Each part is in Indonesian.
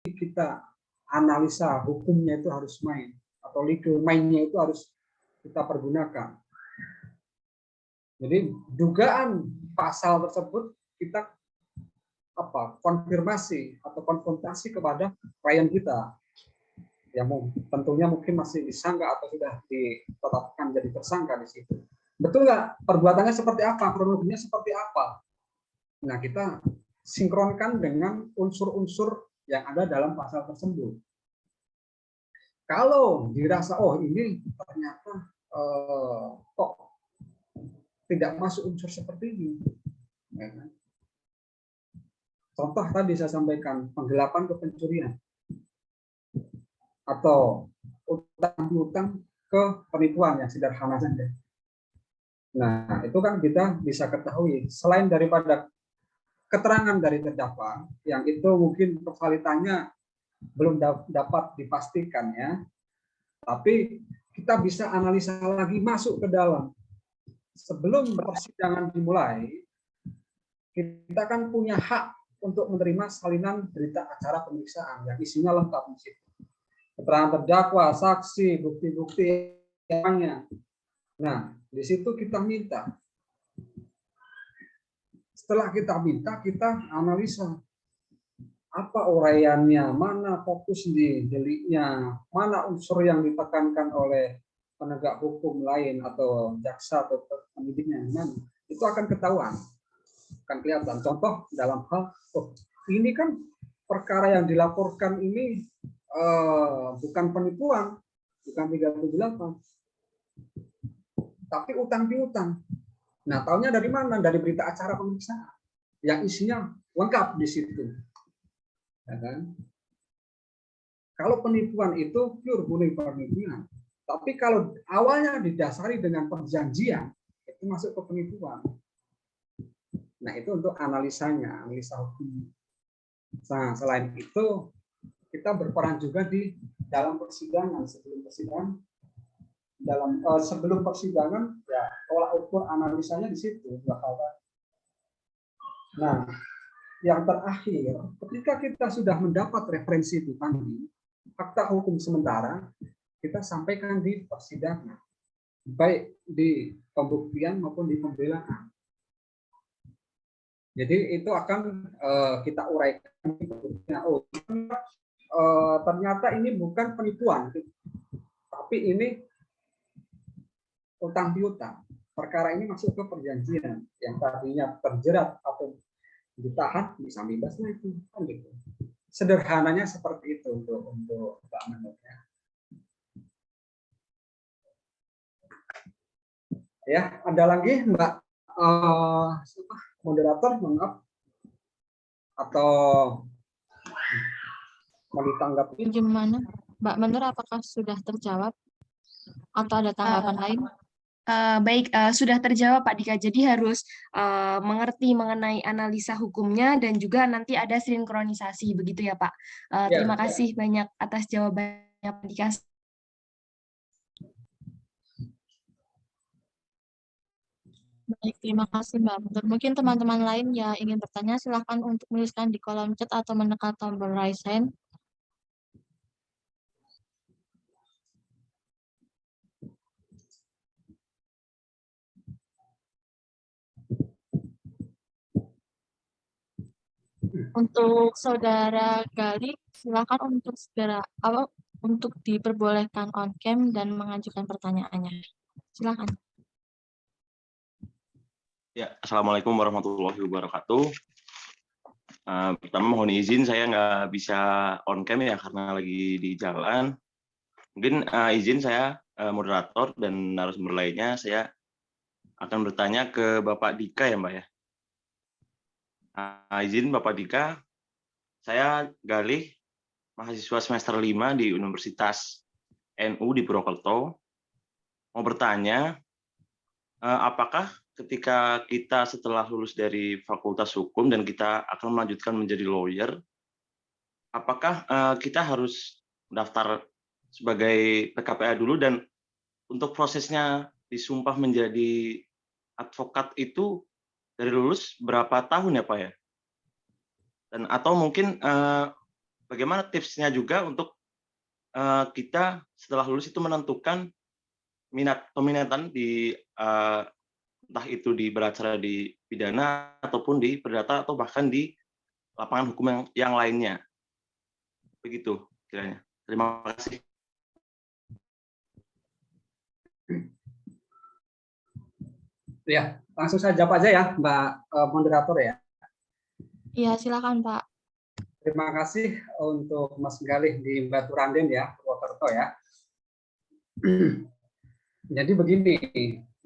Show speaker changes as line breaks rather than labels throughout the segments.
kita analisa hukumnya itu harus main, atau legal mainnya itu harus kita pergunakan. Jadi dugaan pasal tersebut kita konfirmasi atau konfrontasi kepada klien kita yang tentunya mungkin masih disangka atau sudah ditetapkan jadi tersangka di situ. Betul nggak? Perbuatannya seperti apa? Kronologinya seperti apa? Nah, kita sinkronkan dengan unsur-unsur yang ada dalam pasal tersebut. Kalau dirasa, oh ini ternyata kok tidak masuk unsur seperti ini. Ya kan? Contoh tadi saya sampaikan, penggelapan ke pencurian. Atau utang-utang ke penipuan yang sederhana saja. Nah, itu kan kita bisa ketahui, selain daripada keterangan dari terdakwa, yang itu mungkin kevalitannya belum dapat dipastikan ya, tapi kita bisa analisa lagi masuk ke dalam. Sebelum persidangan dimulai, kita kan punya hak untuk menerima salinan berita acara pemeriksaan yang isinya lengkap di situ. Keterangan terdakwa, saksi, bukti-bukti yang. Nah, di situ kita minta. Setelah kita minta, kita analisa apa uraiannya, mana fokus di deliknya, mana unsur yang ditekankan oleh penegak hukum lain atau jaksa atau penyidiknya, itu akan ketahuan, akan kelihatan. Contoh dalam hal, oh ini kan perkara yang dilaporkan ini bukan penipuan, bukan 378, tapi utang piutang. Nah, tahunya dari mana? Dari berita acara pemeriksaan yang isinya lengkap di situ. Ya kan? Kalau penipuan itu pure murni penipuan, tapi kalau awalnya didasari dengan perjanjian, itu masuk ke penipuan. Nah, itu untuk analisanya, analisa hukum. Nah, selain itu kita berperan juga di dalam persidangan, sebelum persidangan ya tolak ukur analisanya di situ. Nah, yang terakhir, ketika kita sudah mendapat referensi itu tadi, fakta hukum sementara kita sampaikan di persidangan, baik di pembuktian maupun di pembelaan. Jadi itu akan kita uraikan. Oh, ternyata ini bukan penipuan, tapi ini utang piutang. Perkara ini masuk ke perjanjian yang tadinya terjerat atau ditahan bisa bebas itu kan gitu. Sederhananya seperti itu untuk Mbak Manuk ya. Ada lagi Mbak moderator, maaf, atau mau ditanggapi?
Gimana, Mbak Menur, apakah sudah terjawab atau ada tanggapan lain?
Baik, sudah terjawab Pak Dika. Jadi harus mengerti mengenai analisa hukumnya dan juga nanti ada sinkronisasi, begitu ya Pak. Terima kasih banyak atas jawabannya Pak Dika.
Baik, terima kasih Mbak Menur. Mungkin teman-teman lain yang ingin bertanya, silahkan untuk menuliskan di kolom chat atau menekan tombol raise hand. Untuk Saudara Gali, silakan untuk untuk diperbolehkan on cam dan mengajukan pertanyaannya. Silakan.
Ya, Assalamualaikum warahmatullahi wabarakatuh. Pertama mohon izin saya nggak bisa on cam ya karena lagi di jalan. Mungkin izin saya moderator dan narasumber lainnya, saya akan bertanya ke Bapak Dika ya Mbak ya. Izin Bapak Dika, saya Galih, mahasiswa semester 5 di Universitas NU di Purwokerto. Mau bertanya, apakah ketika kita setelah lulus dari Fakultas Hukum dan kita akan melanjutkan menjadi lawyer, apakah kita harus daftar sebagai PKPA dulu, dan untuk prosesnya disumpah menjadi advokat itu dari lulus berapa tahun ya Pak ya? Dan atau mungkin bagaimana tipsnya juga untuk kita setelah lulus itu menentukan peminatan di entah itu di beracara di pidana ataupun di perdata atau bahkan di lapangan hukum yang lainnya. Begitu kiranya. Terima kasih.
Ya, langsung saya jawab aja ya, Mbak moderator ya.
Iya, silakan Pak.
Terima kasih untuk Mas Galih di Batu Randen ya, Purwokerto ya. Jadi begini,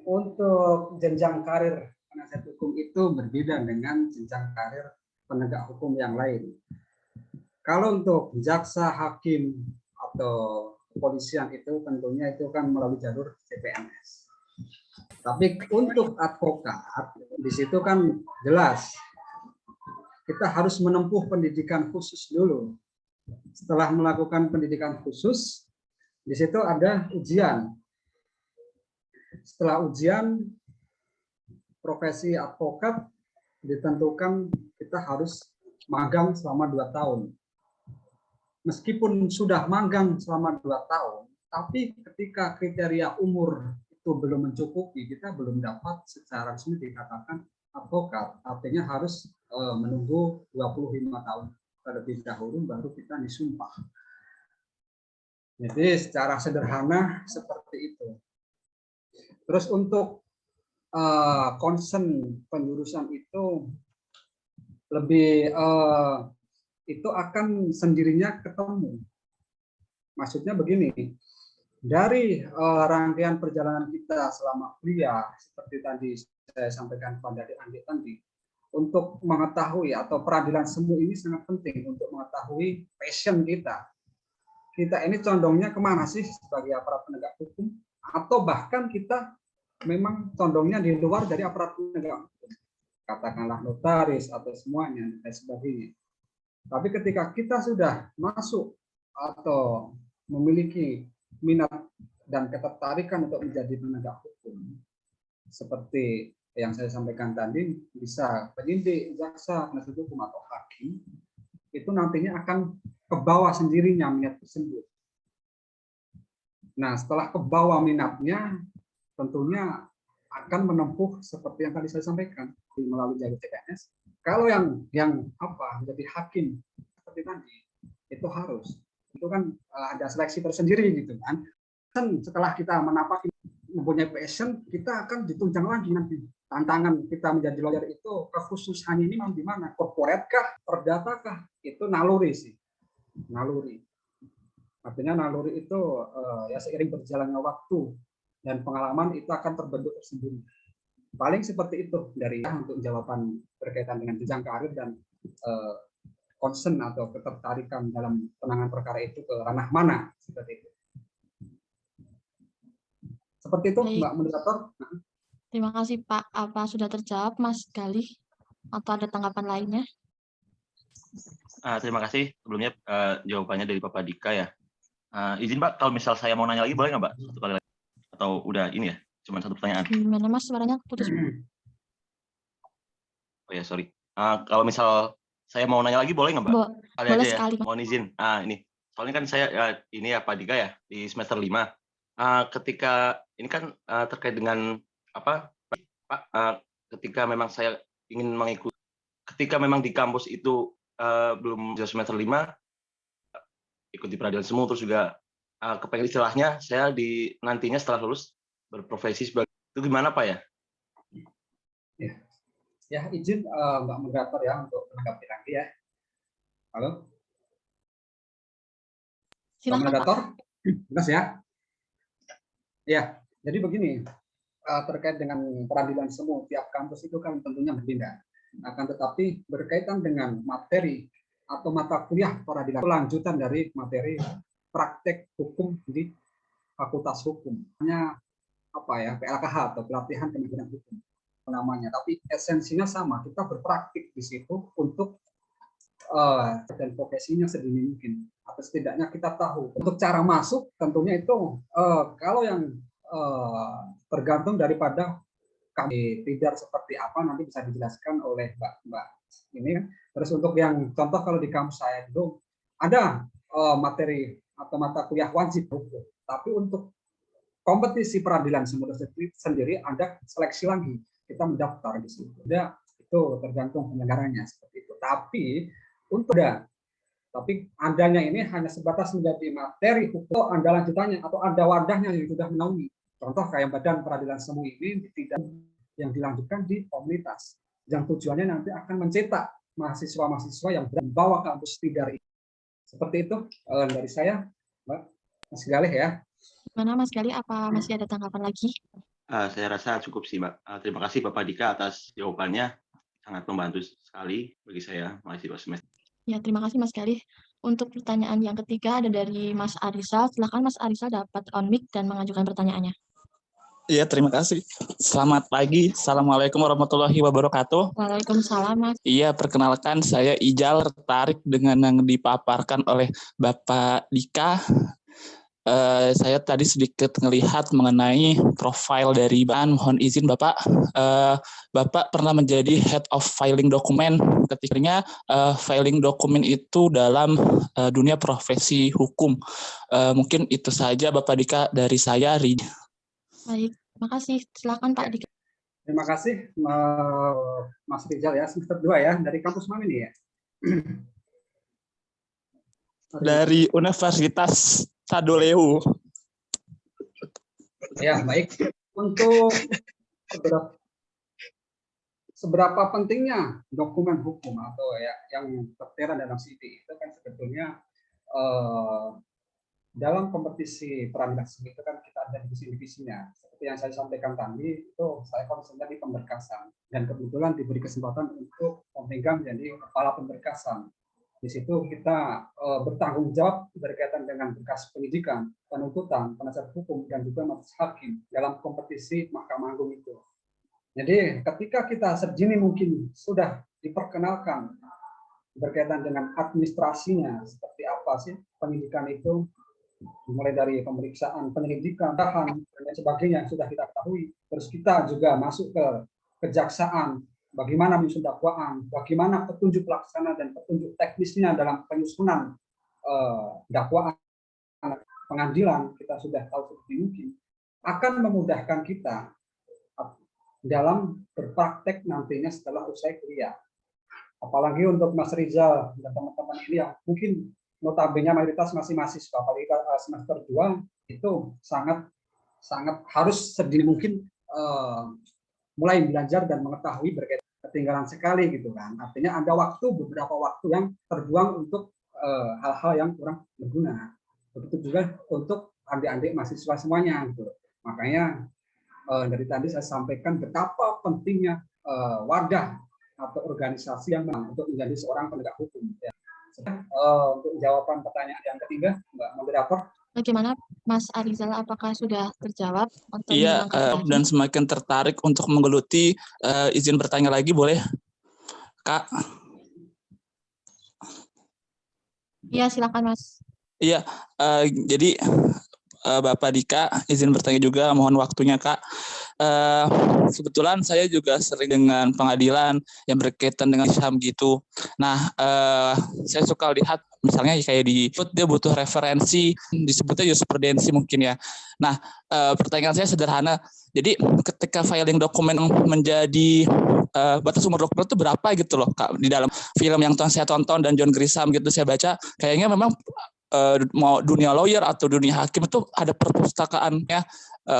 untuk jenjang karir penasihat hukum itu berbeda dengan jenjang karir penegak hukum yang lain. Kalau untuk jaksa, hakim, atau kepolisian itu tentunya itu kan melalui jalur CPNS. Tapi untuk advokat, di situ kan jelas kita harus menempuh pendidikan khusus dulu. Setelah melakukan pendidikan khusus, di situ ada ujian. Setelah ujian, profesi advokat ditentukan kita harus magang selama 2 tahun. Meskipun sudah magang selama 2 tahun, tapi ketika kriteria umur itu belum mencukupi, kita belum dapat secara resmi dikatakan advokat. Artinya harus menunggu 25 tahun terlebih dahulu baru kita disumpah. Jadi secara sederhana seperti itu. Terus untuk concern penjurusan itu lebih itu akan sendirinya ketemu. Maksudnya begini, dari rangkaian perjalanan kita selama kuliah seperti tadi saya sampaikan kepada adik-adik tadi, untuk mengetahui atau peradilan semu ini sangat penting untuk mengetahui passion kita. Kita ini condongnya kemana sih sebagai aparat penegak hukum, atau bahkan kita memang condongnya di luar dari aparat penegak hukum, katakanlah notaris atau semuanya dan sebagainya. Tapi ketika kita sudah masuk atau memiliki minat dan ketertarikan untuk menjadi penegak hukum, seperti yang saya sampaikan tadi, bisa penyidik, jaksa, penasihat hukum atau hakim, itu nantinya akan ke bawah sendirinya minat tersebut. Nah, setelah ke bawah minatnya, tentunya akan menempuh seperti yang tadi saya sampaikan melalui jalur CPNS. Kalau yang menjadi hakim seperti tadi, itu harus, itu kan ada seleksi tersendiri gitu kan. Dan setelah kita menapaki mempunyai passion, kita akan ditunjang lagi nanti. Tantangan kita menjadi lawyer itu kekhususannya ini di mana? Corporate kah, perdata kah? Itu naluri sih. Naluri. Artinya naluri itu ya seiring berjalannya waktu dan pengalaman itu akan terbentuk tersendiri. Paling seperti itu dari untuk jawaban berkaitan dengan jenjang karir dan concern atau ketertarikan dalam penanganan perkara itu ke ranah mana, seperti itu. Seperti itu, Mbak Moderator.
Terima kasih Pak. Apa sudah terjawab Mas Galih? Atau ada tanggapan lainnya?
Terima kasih sebelumnya jawabannya dari Bapak Dika ya. Izin Pak, kalau misal saya mau nanya lagi boleh nggak Mbak? Satu kali lagi. Atau udah ini ya, cuma satu pertanyaan.
Gimana Mas, suaranya putus.
Oh ya, sorry. Kalau misal saya mau nanya lagi boleh nggak Mbak?
Boleh
aja
sekali.
Ya. Mohon izin. Ini. Soalnya kan saya ini ya Pak Dika ya di semester 5. Ketika ini kan terkait dengan apa Pak? Ketika memang saya ingin mengikuti, ketika memang di kampus itu belum semester 5 ikut di peradilan semu, terus juga kepengen istilahnya saya nantinya setelah lulus berprofesi sebagai itu gimana Pak ya?
Ya izin Mbak Moderator ya untuk menanggapi lagi ya. Halo. Mbak Moderator, jelas ya? Ya, jadi begini, terkait dengan peradilan semu tiap kampus itu kan tentunya berbeda. Akan tetapi berkaitan dengan materi atau mata kuliah peradilan lanjutan dari materi praktek hukum di Fakultas Hukum. Hanya apa ya, PLKH atau pelatihan kementerian hukum namanya, tapi esensinya sama, kita berpraktik di situ untuk dan profesinya sedini mungkin, atau setidaknya kita tahu. Untuk cara masuk tentunya itu kalau yang tergantung daripada kami tidak seperti apa nanti bisa dijelaskan oleh Mbak ini kan. Terus untuk yang contoh kalau di kampus saya itu ada materi atau mata kuliah wajib hukum, tapi untuk kompetisi peradilan sendiri ada seleksi lagi, kita mendaftar di situ. Ya, itu tergantung penyelenggaranya seperti itu. Tapi untuk tapi adanya ini hanya sebatas menjadi materi hukum, ada lanjutannya atau ada wadahnya yang sudah menaungi. Contoh kayak Badan Peradilan Semu ini tidak yang dilanjutkan di komunitas, yang tujuannya nanti akan mencetak mahasiswa-mahasiswa yang membawa kampus Tidar ini. Seperti itu dari saya, Mbak Mas Galih ya.
Gimana Mas Galih, apa masih ada tanggapan lagi?
Saya rasa cukup sih, Mbak. Terima kasih Bapak Dika atas jawabannya, sangat membantu sekali bagi saya mahasiswa semester.
Ya, terima kasih Mas Galih. Untuk pertanyaan yang ketiga ada dari Mas Arisal. Silakan Mas Arisal dapat on mic dan mengajukan pertanyaannya.
Iya, terima kasih. Selamat pagi. Assalamualaikum warahmatullahi wabarakatuh.
Waalaikumsalam Mas.
Iya, perkenalkan saya Ijal, tertarik dengan yang dipaparkan oleh Bapak Dika. Saya tadi sedikit melihat mengenai profil dari Bapak. Mohon izin Bapak, Bapak pernah menjadi Head of Filing Document. Ketikanya filing dokumen itu dalam dunia profesi hukum. Mungkin itu saja Bapak Dika dari saya, Rid.
Baik, terima kasih. Silakan Pak Dika.
Terima kasih Mas Rizal ya, semester 2 ya, dari kampus mana ini ya?
Dari Universitas Sadoleu.
Ya, baik. Untuk seberapa pentingnya dokumen hukum atau ya yang tertera dalam CV itu kan sebetulnya dalam kompetisi peradilan itu kan kita ada divisi-divisinya. Seperti yang saya sampaikan tadi, itu saya konsentrasi di pemberkasan. Dan kebetulan diberi kesempatan untuk memegang jadi kepala pemberkasan. Di situ kita bertanggung jawab berkaitan dengan berkas penyidikan, penuntutan, penasihat hukum, dan juga majelis hakim dalam kompetisi Mahkamah Agung itu. Jadi ketika kita sedini mungkin sudah diperkenalkan berkaitan dengan administrasinya, seperti apa sih penyidikan itu, mulai dari pemeriksaan penyelidikan, tahan, dan sebagainya yang sudah kita ketahui. Terus kita juga masuk ke kejaksaan, bagaimana menyusun dakwaan, bagaimana petunjuk pelaksana dan petunjuk teknisnya dalam penyusunan dakwaan pengadilan, kita sudah tahu seperti mungkin, akan memudahkan kita dalam berpraktek nantinya setelah usai kuliah. Apalagi untuk Mas Rizal dan teman-teman ini yang mungkin notabene mayoritas masih mahasiswa, apalagi semester 2 itu sangat harus sedini mungkin mulai belajar dan mengetahui berkaitan ketinggalan sekali gitu kan. Artinya ada beberapa waktu yang terbuang untuk hal-hal yang kurang berguna. Begitu juga untuk adik-adik mahasiswa semuanya gitu. Makanya dari tadi saya sampaikan betapa pentingnya wadah atau organisasi yang untuk menjadi seorang penegak hukum. Ya. Untuk jawaban pertanyaan yang ketiga, Mbak Moderator.
Bagaimana Mas Arizal, apakah sudah terjawab?
Iya, dan semakin tertarik untuk menggeluti. Izin bertanya lagi boleh, Kak?
Iya, silakan Mas.
Iya, jadi Bapak Dika, izin bertanya juga, mohon waktunya Kak. Kebetulan saya juga sering dengan pengadilan yang berkaitan dengan HAM gitu. Nah, saya suka lihat misalnya kayak dia butuh referensi, disebutnya jurisprudensi mungkin ya. Nah, pertanyaan saya sederhana. Jadi ketika filing dokumen menjadi batas umur dokumen itu berapa gitu loh Kak? Di dalam film yang saya tonton dan John Grisham gitu saya baca, kayaknya memang mau dunia lawyer atau dunia hakim itu ada perpustakaannya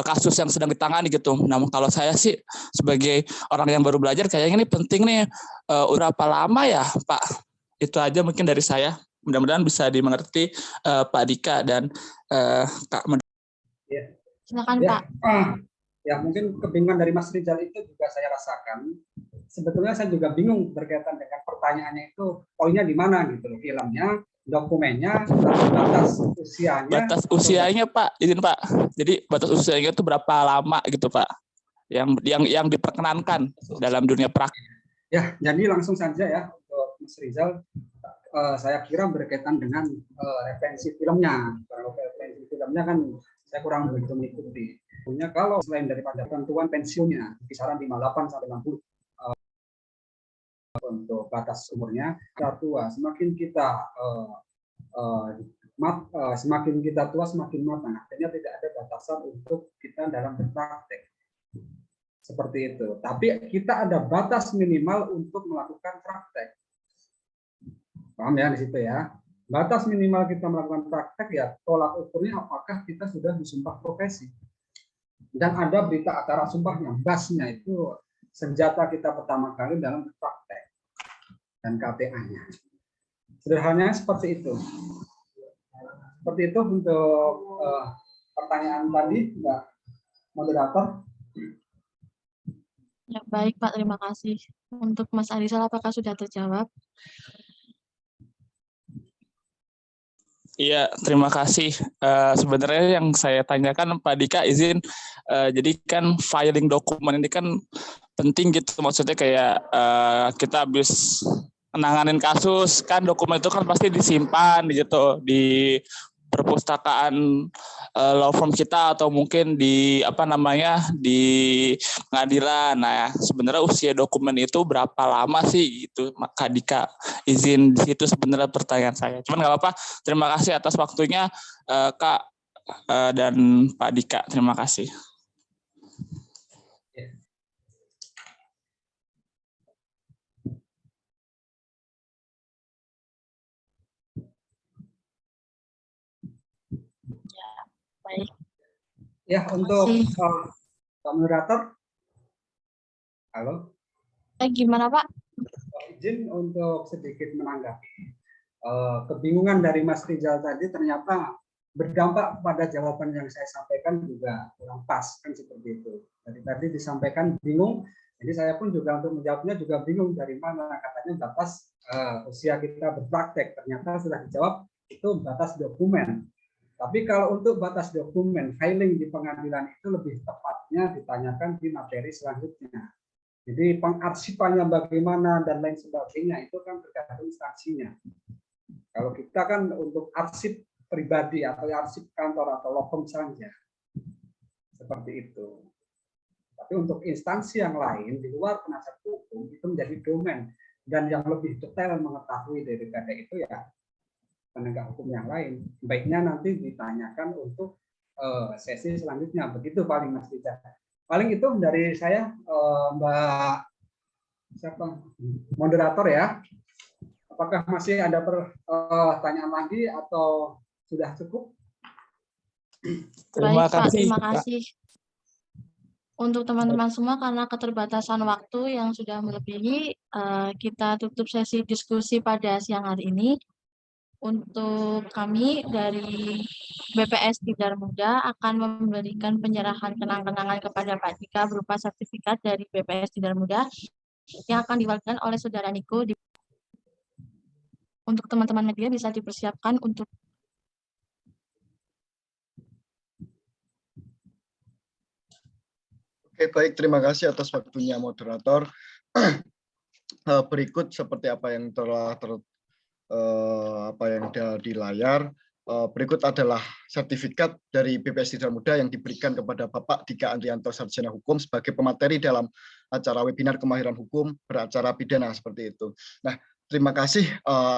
kasus yang sedang ditangani gitu. Namun kalau saya sih sebagai orang yang baru belajar kayaknya ini penting nih. Berapa lama ya Pak? Itu aja mungkin dari saya. Mudah-mudahan bisa dimengerti Pak Dika dan Kak.
Ya.
Silakan
ya,
Pak.
Ya mungkin kebingungan dari Mas Rizal itu juga saya rasakan. Sebetulnya saya juga bingung berkaitan dengan pertanyaannya itu poinnya di mana gitu loh, filmnya, dokumennya, batas usianya.
Batas usianya Pak, izin Pak. Jadi batas usianya itu berapa lama gitu Pak? Yang diperkenankan dalam dunia praktik.
Ya, jadi langsung saja ya untuk Mas Rizal, saya kira berkaitan dengan referensi filmnya. Kalau referensi filmnya kan saya kurang begitu mengikuti. Punya kalau selain daripada ketentuan pensiunnya kisaran 58 sampai 60 untuk batas umurnya, kita tua semakin kita semakin kita tua semakin matang. Artinya tidak ada batasan untuk kita dalam berpraktek. Seperti itu. Tapi kita ada batas minimal untuk melakukan praktek. Paham ya di situ ya? Batas minimal kita melakukan praktek ya tolak ukurnya apakah kita sudah disumpah profesi. Dan ada berita acara sumpahnya, basnya itu senjata kita pertama kali dalam praktek dan KTA-nya. Sederhananya seperti itu. Seperti itu untuk pertanyaan tadi, Mbak Moderator.
Ya, baik Pak, terima kasih. Untuk Mas Arisal, apakah sudah terjawab?
Iya, terima kasih. Sebenarnya yang saya tanyakan Pak Dika izin, jadi kan filing dokumen ini kan penting gitu, maksudnya kayak kita habis menanganin kasus kan dokumen itu kan pasti disimpan gitu di perpustakaan law firm kita atau mungkin di di pengadilan. Nah, sebenarnya usia dokumen itu berapa lama sih gitu, Kak Dika? Izin di situ sebenarnya pertanyaan saya. Cuman nggak apa-apa. Terima kasih atas waktunya Kak dan Pak Dika. Terima kasih.
Baik.
Ya, untuk Pak Moderator. Halo.
Gimana Pak?
Izin untuk sedikit menanggapi. Kebingungan dari Mas Rizal tadi ternyata berdampak pada jawaban yang saya sampaikan juga kurang pas, kan seperti itu. Tadi disampaikan bingung, jadi saya pun juga untuk menjawabnya juga bingung dari mana katanya batas usia kita berpraktek. Ternyata sudah dijawab itu batas dokumen. Tapi kalau untuk batas dokumen filing di pengadilan itu lebih tepatnya ditanyakan di materi selanjutnya. Jadi pengarsipannya bagaimana dan lain sebagainya itu kan tergantung instansinya. Kalau kita kan untuk arsip pribadi atau arsip kantor atau law firm saja. Seperti itu. Tapi untuk instansi yang lain di luar penasihat hukum itu menjadi domain dan yang lebih detail mengetahui daripada itu ya penegak hukum yang lain. Baiknya nanti ditanyakan untuk sesi selanjutnya. Begitu paling Mas Rizal. Paling itu dari saya, Mbak siapa? Moderator ya. Apakah masih ada pertanyaan lagi atau sudah cukup?
Baik Pak, terima kasih. Untuk teman-teman semua, karena keterbatasan waktu yang sudah melebihi, kita tutup sesi diskusi pada siang hari ini. Untuk kami dari BPS Tidar Muda akan memberikan penyerahan kenang-kenangan kepada Pak Dika berupa sertifikat dari BPS Tidar Muda yang akan diwakilkan oleh Saudara Niko. Untuk teman-teman media bisa dipersiapkan untuk
Oke, baik, terima kasih atas waktunya moderator. Berikut seperti apa yang telah ada di layar. Berikut adalah sertifikat dari BPS Tidar Muda yang diberikan kepada Bapak Dika Andrianto Sarjana Hukum sebagai pemateri dalam acara webinar kemahiran hukum beracara pidana seperti itu. Nah, terima kasih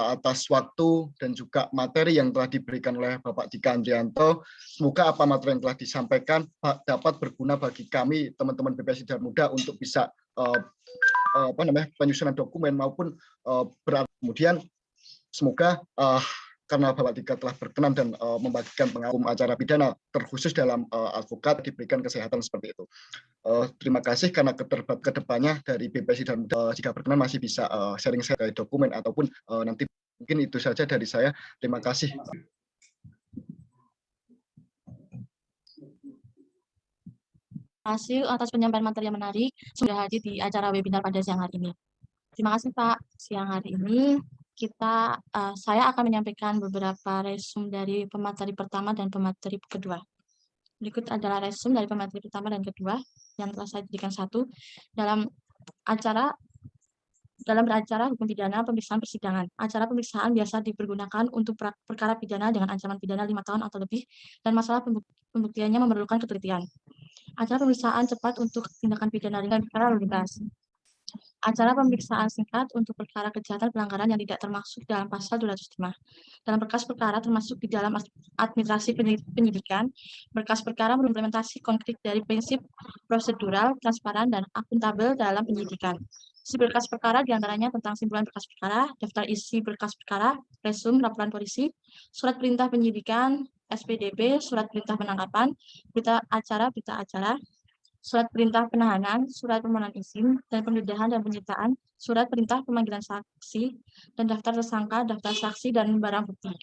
atas waktu dan juga materi yang telah diberikan oleh Bapak Dika Andrianto. Semoga apa materi yang telah disampaikan dapat berguna bagi kami teman-teman BPS Tidar Muda untuk bisa penyusunan dokumen maupun kemudian semoga karena Bapak Dika telah berkenan dan membagikan pengalaman acara pidana terkhusus dalam advokat diberikan kesehatan seperti itu. Terima kasih karena kedepannya dari BPS Tidar Muda jika berkenan masih bisa sharing dokumen ataupun nanti mungkin itu saja dari saya. Terima kasih.
Terima kasih atas penyampaian materi yang menarik sudah hadir di acara webinar pada siang hari ini. Terima kasih Pak. Siang hari ini saya akan menyampaikan beberapa resume dari pemateri pertama dan pemateri kedua. Berikut adalah resume dari pemateri pertama dan kedua yang telah saya jadikan satu dalam beracara hukum pidana pemeriksaan persidangan. Acara pemeriksaan biasa dipergunakan untuk perkara pidana dengan ancaman pidana 5 tahun atau lebih dan masalah pembuktiannya memerlukan ketelitian. Acara pemeriksaan cepat untuk tindakan pidana ringan perkara lalu lintas. Acara pemeriksaan singkat untuk perkara kejahatan pelanggaran yang tidak termasuk dalam pasal 205. Dalam berkas perkara termasuk di dalam administrasi penyidikan, berkas perkara mengimplementasi konkret dari prinsip prosedural, transparan, dan akuntabel dalam penyidikan. Isi berkas perkara diantaranya tentang simpulan berkas perkara, daftar isi berkas perkara, resum laporan polisi, surat perintah penyidikan, SPDP, surat perintah penangkapan, berita acara, surat perintah penahanan, surat permohonan izin dan penggeledahan dan penyitaan, surat perintah pemanggilan saksi, dan daftar tersangka, daftar saksi, dan barang bukti.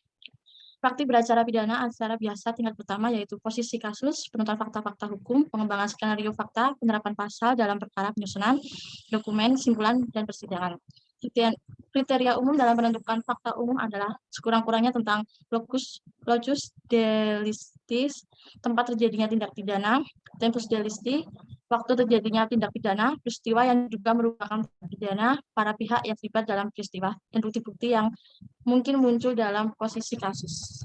Praktik beracara pidana acara biasa tingkat pertama yaitu posisi kasus, penentuan fakta-fakta hukum, pengembangan skenario fakta, penerapan pasal dalam perkara penyusunan, dokumen, simpulan, dan persidangan. Kriteria umum dalam menentukan fakta umum adalah sekurang-kurangnya tentang locus delictis, tempat terjadinya tindak pidana, tempus delicti, waktu terjadinya tindak pidana, peristiwa yang juga merupakan tindak pidana, para pihak yang terlibat dalam peristiwa, dan bukti-bukti yang mungkin muncul dalam posisi kasus.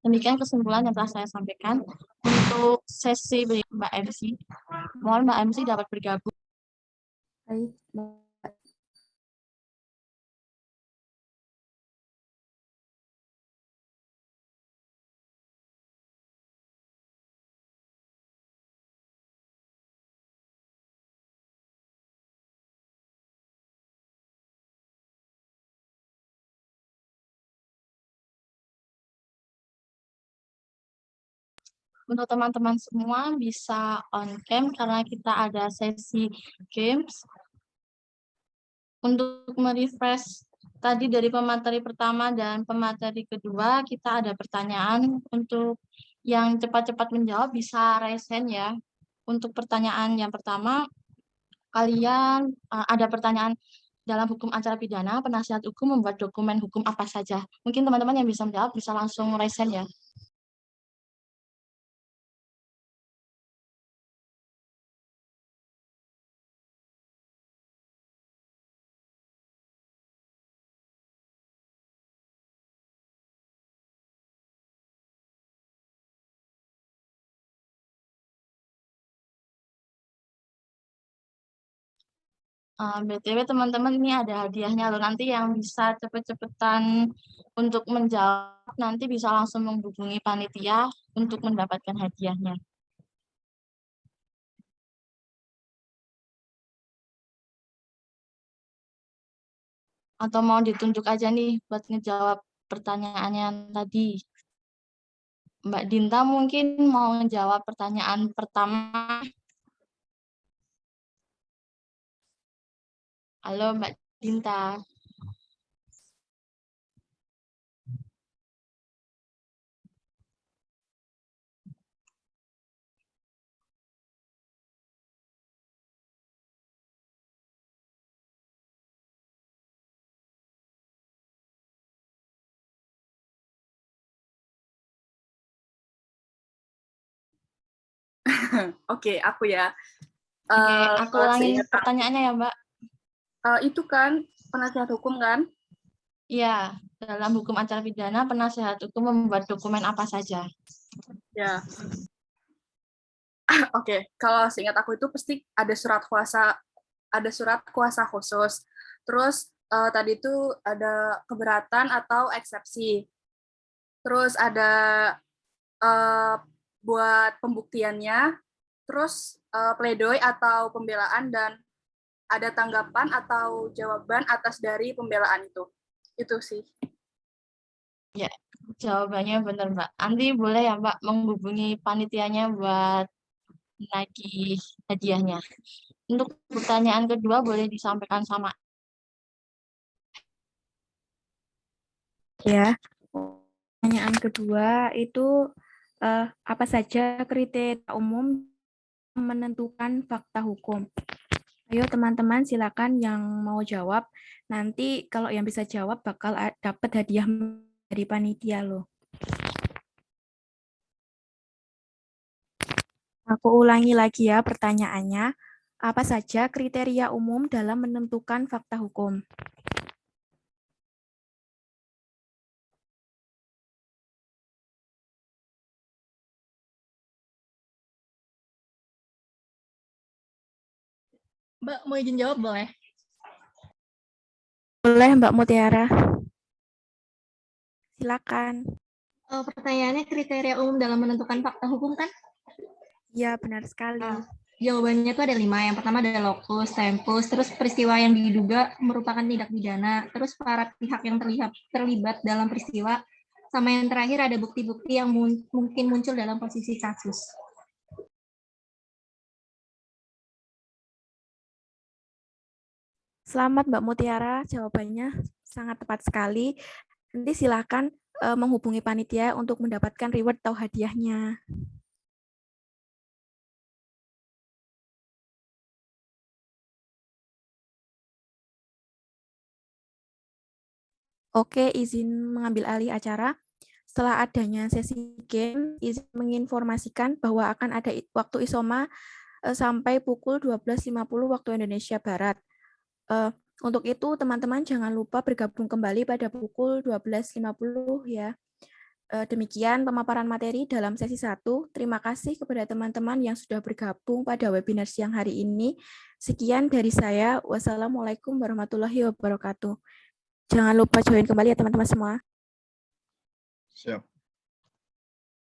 Demikian kesimpulan yang telah saya sampaikan untuk sesi Mbak MC. Mohon Mbak MC dapat bergabung.
Baik,
Untuk teman-teman semua bisa on cam karena kita ada sesi games. Untuk merefresh tadi dari pemateri pertama dan pemateri kedua, kita ada pertanyaan. Untuk yang cepat-cepat menjawab bisa raise hand ya. Untuk pertanyaan yang pertama, kalian ada pertanyaan dalam hukum acara pidana, penasihat hukum membuat dokumen hukum apa saja? Mungkin teman-teman yang bisa menjawab bisa langsung raise hand ya. BTW teman-teman ini ada hadiahnya loh. Nanti yang bisa cepet-cepetan untuk menjawab nanti bisa langsung menghubungi panitia untuk mendapatkan hadiahnya. Atau mau ditunjuk aja nih buat ngejawab pertanyaannya tadi. Mbak Dinta mungkin mau menjawab pertanyaan pertama. Halo Mbak Dinta.
Oke, aku ya.
Oke, aku ulangi
Seingat
pertanyaannya ya Mbak.
itu kan penasihat hukum kan?
Iya, dalam hukum acara pidana penasihat hukum membuat dokumen apa saja?
Ya. Oke, kalau seingat aku itu pasti ada surat kuasa khusus. Terus tadi itu ada keberatan atau eksepsi. Terus ada buat pembuktiannya, terus pledoi atau pembelaan, dan ada tanggapan atau jawaban atas dari pembelaan itu. Itu sih.
Ya, jawabannya benar Mbak. Nanti boleh ya Mbak menghubungi panitianya buat nagih hadiahnya. Untuk pertanyaan kedua boleh disampaikan sama.
Ya, pertanyaan kedua itu apa saja kriteria umum menentukan fakta hukum? Ayo teman-teman silakan yang mau jawab. Nanti kalau yang bisa jawab bakal dapat hadiah dari panitia loh. Aku ulangi lagi ya pertanyaannya. Apa saja kriteria umum dalam menentukan fakta hukum?
Mbak mau izin jawab boleh?
Boleh Mbak Mutiara. Silakan.
Pertanyaannya kriteria umum dalam menentukan fakta hukum kan?
Ya, benar sekali.
Jawabannya itu ada 5. Yang pertama ada locus, tempus, terus peristiwa yang diduga merupakan tindak pidana, terus para pihak yang terlibat dalam peristiwa, sama yang terakhir ada bukti-bukti yang mungkin muncul dalam posisi kasus.
Selamat Mbak Mutiara, jawabannya sangat tepat sekali. Nanti silakan menghubungi panitia untuk mendapatkan reward atau hadiahnya. Oke, izin mengambil alih acara. Setelah adanya sesi game, izin menginformasikan bahwa akan ada waktu isoma sampai pukul 12.50 waktu Indonesia Barat. Untuk itu, teman-teman jangan lupa bergabung kembali pada pukul 12.50 ya. Demikian pemaparan materi dalam sesi 1. Terima kasih kepada teman-teman yang sudah bergabung pada webinar siang hari ini. Sekian dari saya. Wassalamualaikum warahmatullahi wabarakatuh. Jangan lupa join kembali ya teman-teman semua.
Siap.